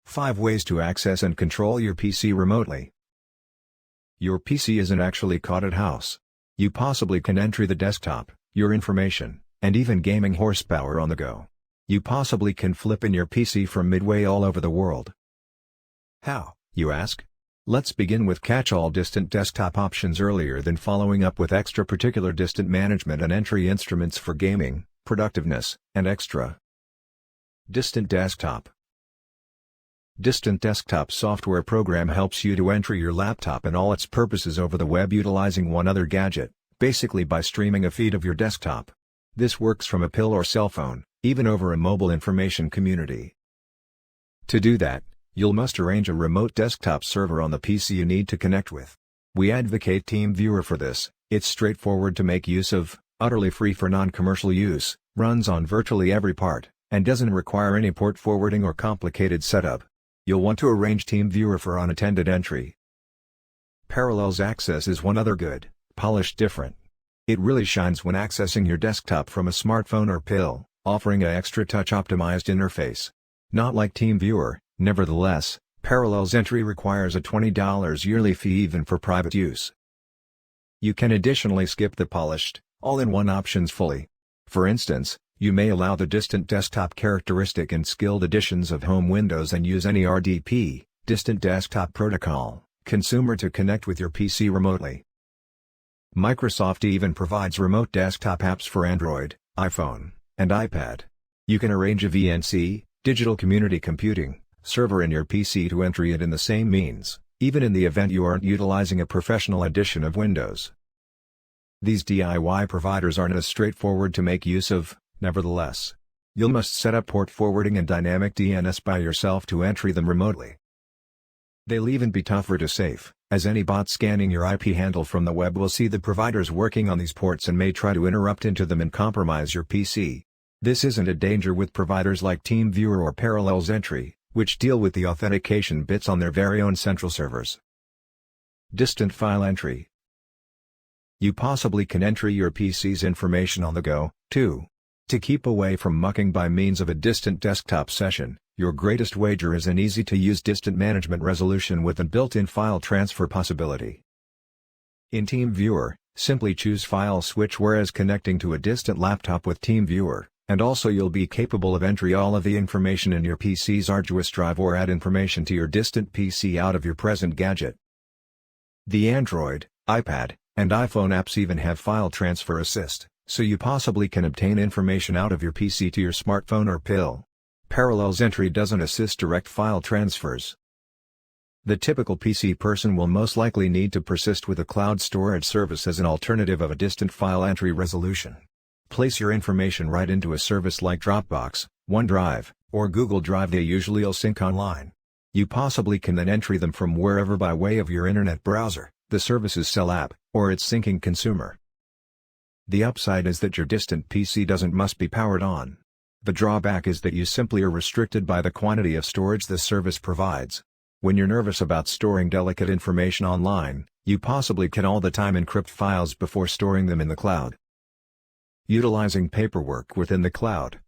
5 Ways to access and control your PC remotely. Your PC isn't actually caught at house. You possibly can enter the desktop, your information, and even gaming horsepower on the go. You possibly can flip in your PC from midway all over the world. How, you ask? Let's begin with catch-all distant desktop options earlier than following up with extra particular distant management and entry instruments for gaming, productiveness, and extra. Distant desktop. Distant desktop software program helps you to enter your laptop and all its purposes over the web utilizing one other gadget, basically by streaming a feed of your desktop. This works from a pill or cell phone, even over a mobile information community. To do that, you'll must arrange a remote desktop server on the PC you need to connect with. We advocate TeamViewer for this. It's straightforward to make use of, utterly free for non-commercial use, runs on virtually every part, and doesn't require any port forwarding or complicated setup. You'll want to arrange TeamViewer for unattended entry. Parallels Access is one other good, polished different. It really shines when accessing your desktop from a smartphone or pill, offering an extra touch-optimized interface. Not like TeamViewer, nevertheless, Parallels entry requires a $20 yearly fee even for private use. You can additionally skip the polished, all-in-one options fully. For instance, you may allow the distant desktop characteristic in skilled editions of home Windows and use any RDP, Distant Desktop Protocol, consumer to connect with your PC remotely. Microsoft even provides remote desktop apps for Android, iPhone, and iPad. You can arrange a VNC, digital community computing, server in your PC to enter it in the same means, even in the event you aren't utilizing a professional edition of Windows. These DIY providers aren't as straightforward to make use of. Nevertheless, you'll must set up port forwarding and dynamic DNS by yourself to enter them remotely. They'll even be tougher to safe, as any bot scanning your IP handle from the web will see the providers working on these ports and may try to interrupt into them and compromise your PC. This isn't a danger with providers like TeamViewer or Parallels Entry, which deal with the authentication bits on their very own central servers. Distant file entry. You possibly can enter your PC's information on the go, too. To keep away from mucking by means of a distant desktop session, your greatest wager is an easy-to-use distant management resolution with a built-in file transfer possibility. In TeamViewer, simply choose File Switch whereas connecting to a distant laptop with TeamViewer, and also you'll be capable of entry all of the information in your PC's arduous drive or add information to your distant PC out of your present gadget. The Android, iPad, and iPhone apps even have File Transfer Assist, so you possibly can obtain information out of your PC to your smartphone or pill. Parallels Entry doesn't assist direct file transfers. The typical PC person will most likely need to persist with a cloud storage service as an alternative of a distant file entry resolution. Place your information right into a service like Dropbox, OneDrive, or Google Drive. They usually will sync online. You possibly can then entry them from wherever by way of your internet browser, the service's cell app, or its syncing consumer. The upside is that your distant PC must be powered on. The drawback is that you simply are restricted by the quantity of storage the service provides. When you're nervous about storing delicate information online, you possibly can all the time encrypt files before storing them in the cloud. Utilizing paperwork within the cloud.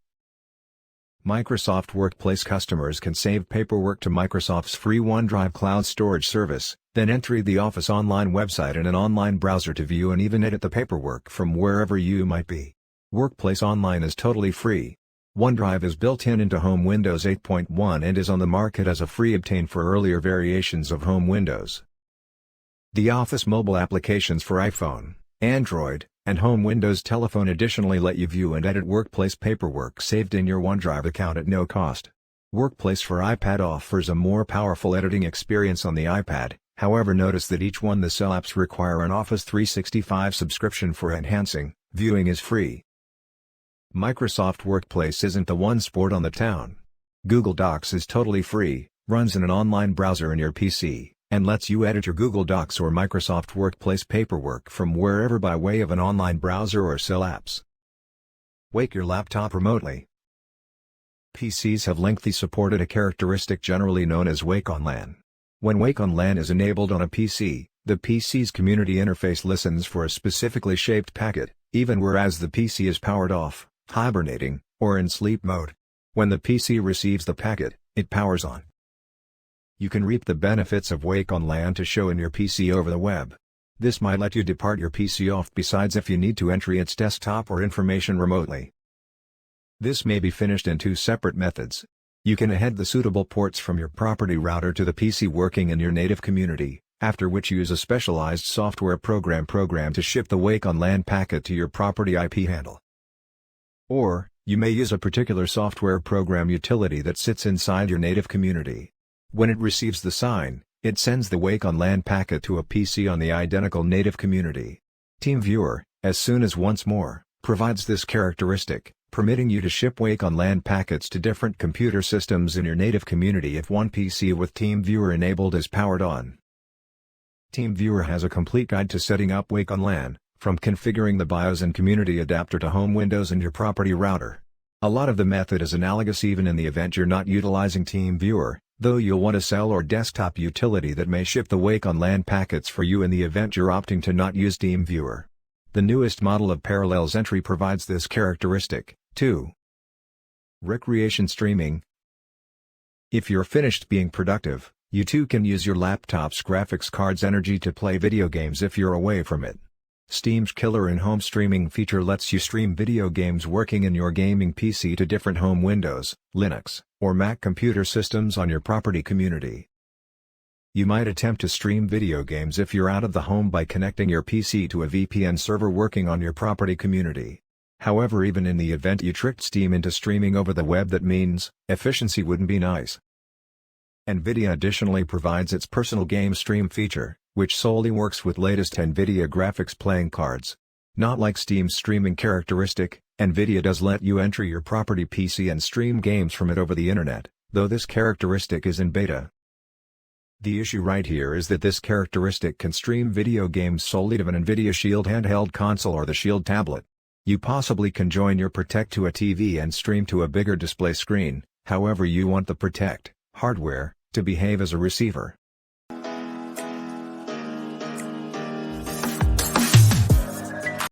Microsoft Workplace customers can save paperwork to Microsoft's free OneDrive cloud storage service, then enter the Office Online website in an online browser to view and even edit the paperwork from wherever you might be. Workplace Online is totally free. OneDrive is built into Home Windows 8.1 and is on the market as a free obtain for earlier variations of Home Windows. The Office mobile applications for iPhone, Android, and Home Windows Telephone additionally let you view and edit workplace paperwork saved in your OneDrive account at no cost. Workplace for iPad offers a more powerful editing experience on the iPad, however notice that each one the cell apps require an Office 365 subscription for enhancing, viewing is free. Microsoft Workplace isn't the one sport on the town. Google Docs is totally free, runs in an online browser in your PC, and lets you edit your Google Docs or Microsoft Workplace paperwork from wherever by way of an online browser or cell apps. Wake your laptop remotely. PCs have lengthy supported a characteristic generally known as Wake on LAN. When Wake on LAN is enabled on a PC, the PC's community interface listens for a specifically shaped packet, even whereas the PC is powered off, hibernating, or in sleep mode. When the PC receives the packet, it powers on. You can reap the benefits of Wake on LAN to show in your PC over the web. This might let you depart your PC off besides if you need to enter its desktop or information remotely. This may be finished in two separate methods. You can head the suitable ports from your property router to the PC working in your native community, after which use a specialized software program to ship the Wake on LAN packet to your property IP handle. Or, you may use a particular software program utility that sits inside your native community. When it receives the sign, it sends the Wake on LAN packet to a PC on the identical native community. TeamViewer, as soon as once more, provides this characteristic, permitting you to ship Wake on LAN packets to different computer systems in your native community if one PC with TeamViewer enabled is powered on. TeamViewer has a complete guide to setting up Wake on LAN, from configuring the BIOS and community adapter to home windows and your property router. A lot of the method is analogous even in the event you're not utilizing TeamViewer, though you'll want a cell or desktop utility that may ship the Wake on LAN packets for you in the event you're opting to not use TeamViewer. The newest model of Parallels Entry provides this characteristic, too. Recreation streaming. If you're finished being productive, you too can use your laptop's graphics card's energy to play video games if you're away from it. Steam's killer in-home streaming feature lets you stream video games working in your gaming PC to different home Windows, Linux, or Mac computer systems on your property community. You might attempt to stream video games if you're out of the home by connecting your PC to a VPN server working on your property community. However, even in the event you tricked Steam into streaming over the web, that means efficiency wouldn't be nice. NVIDIA additionally provides its personal game stream feature, which solely works with latest NVIDIA graphics playing cards. Not like Steam's streaming characteristic, NVIDIA does let you enter your property PC and stream games from it over the internet, though this characteristic is in beta. The issue right here is that this characteristic can stream video games solely to an NVIDIA Shield handheld console or the Shield tablet. You possibly can join your Protect to a TV and stream to a bigger display screen, however you want the Protect hardware to behave as a receiver.